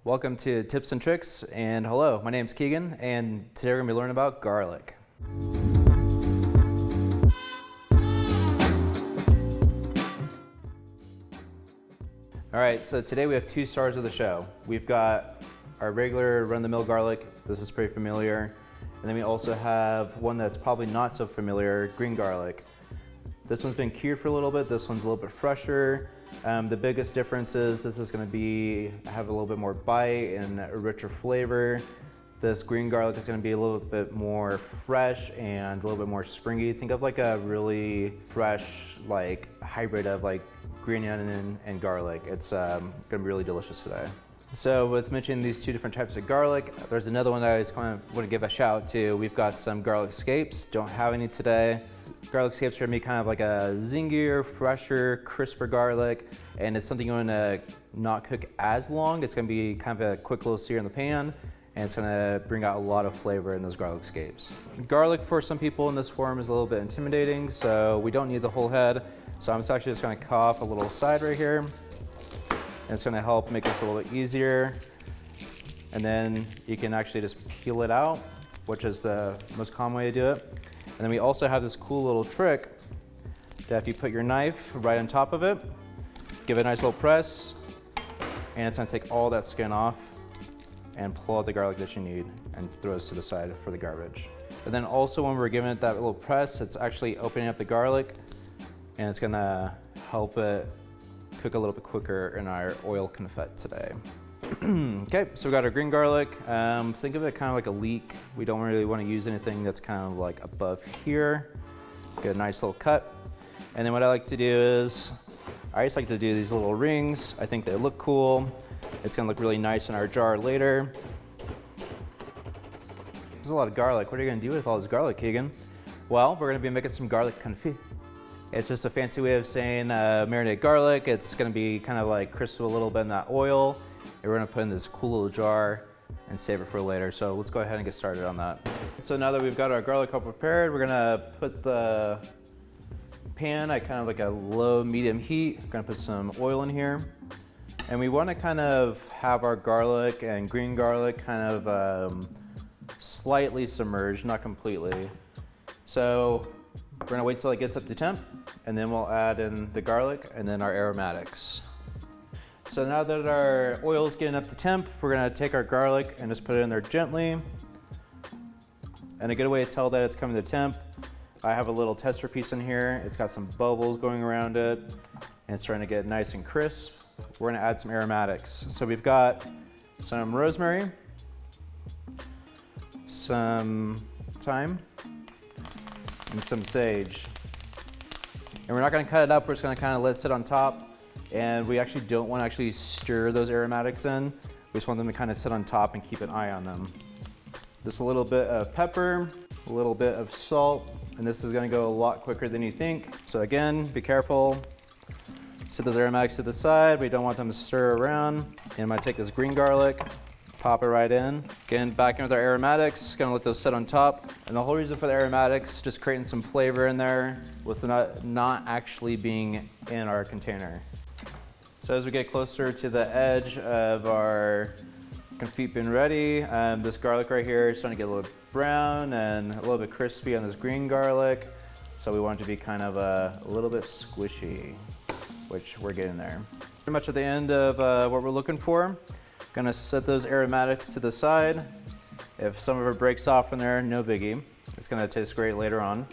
Welcome to Tips and Tricks, and hello, my name's Keegan, and today we're going to be learning about garlic. Alright, so today we have two stars of the show. We've got our regular run-of-the-mill garlic, this is pretty familiar, and then we also have one that's probably not so familiar, green garlic. This one's been cured for a little bit, this one's a little bit fresher. The biggest difference is this is going to have a little bit more bite and a richer flavor. This green garlic is going to be a little bit more fresh and a little bit more springy. Think of like a really fresh like hybrid of like green onion and garlic. It's going to be really delicious today. So with mentioning these two different types of garlic, there's another one that I just want to give a shout out to. We've got some garlic scapes, don't have any today. Garlic scapes are going to be kind of like a zingier, fresher, crisper garlic, and it's something you want to not cook as long. It's going to be kind of a quick little sear in the pan, and it's going to bring out a lot of flavor in those garlic scapes. Garlic for some people in this form is a little bit intimidating, so we don't need the whole head. So I'm actually just going to cut off a little side right here, and it's going to help make this a little bit easier. And then you can actually just peel it out, which is the most common way to do it. And then we also have this cool little trick that if you put your knife right on top of it, give it a nice little press, and it's going to take all that skin off and pull out the garlic that you need and throw this to the side for the garbage. And then also when we're giving it that little press, it's actually opening up the garlic, and it's going to help it cook a little bit quicker in our oil confit today. Okay, so we got our green garlic. Think of it kind of like a leek. We don't really want to use anything that's kind of like above here. Get a nice little cut. And then what I like to do is, I just like to do these little rings. I think they look cool. It's gonna look really nice in our jar later. There's a lot of garlic. What are you gonna do with all this garlic, Keegan? Well, we're gonna be making some garlic confit. It's just a fancy way of saying marinated garlic. It's gonna be kind of like crisp a little bit in that oil. And we're gonna put in this cool little jar and save it for later. So let's go ahead and get started on that. So now that we've got our garlic all prepared, we're gonna put the pan at kind of like a low medium heat. We're gonna put some oil in here. And we wanna kind of have our garlic and green garlic kind of slightly submerged, not completely. So we're gonna wait till it gets up to temp, and then we'll add in the garlic and then our aromatics. So now that our oil is getting up to temp, we're gonna take our garlic and just put it in there gently. And a good way to tell that it's coming to temp, I have a little tester piece in here. It's got some bubbles going around it, and it's starting to get nice and crisp. We're gonna add some aromatics. So we've got some rosemary, some thyme, and some sage. And we're not gonna cut it up, we're just gonna kind of let it sit on top. And we actually don't want to actually stir those aromatics in. We just want them to kind of sit on top and keep an eye on them. Just a little bit of pepper, a little bit of salt, and this is going to go a lot quicker than you think. So again, be careful. Set those aromatics to the side. We don't want them to stir around. And I'm going to take this green garlic, pop it right in. Again, back in with our aromatics, going to let those sit on top. And the whole reason for the aromatics, just creating some flavor in there with not actually being in our container. So as we get closer to the edge of our confit being ready, this garlic right here is starting to get a little brown and a little bit crispy on this green garlic. So we want it to be kind of a little bit squishy, which we're getting there. Pretty much at the end of what we're looking for. Gonna set those aromatics to the side. If some of it breaks off in there, no biggie. It's gonna taste great later on.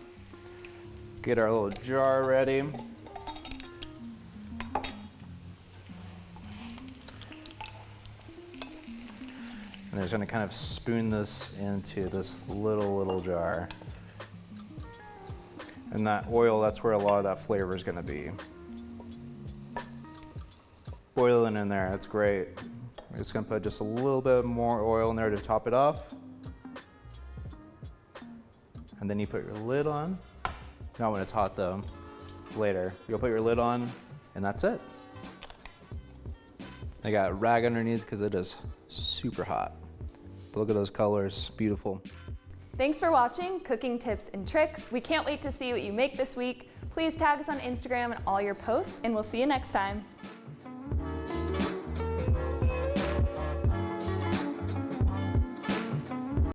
Get our little jar ready. And I'm just gonna kind of spoon this into this little jar. And that oil, that's where a lot of that flavor is gonna be. Boiling in there, that's great. We're just gonna put just a little bit more oil in there to top it off. And then you put your lid on. Not when it's hot though, later. You'll put your lid on, and that's it. I got a rag underneath because it is super hot. But look at those colors, beautiful. Thanks for watching Cooking Tips and Tricks. We can't wait to see what you make this week. Please tag us on Instagram and all your posts, and we'll see you next time.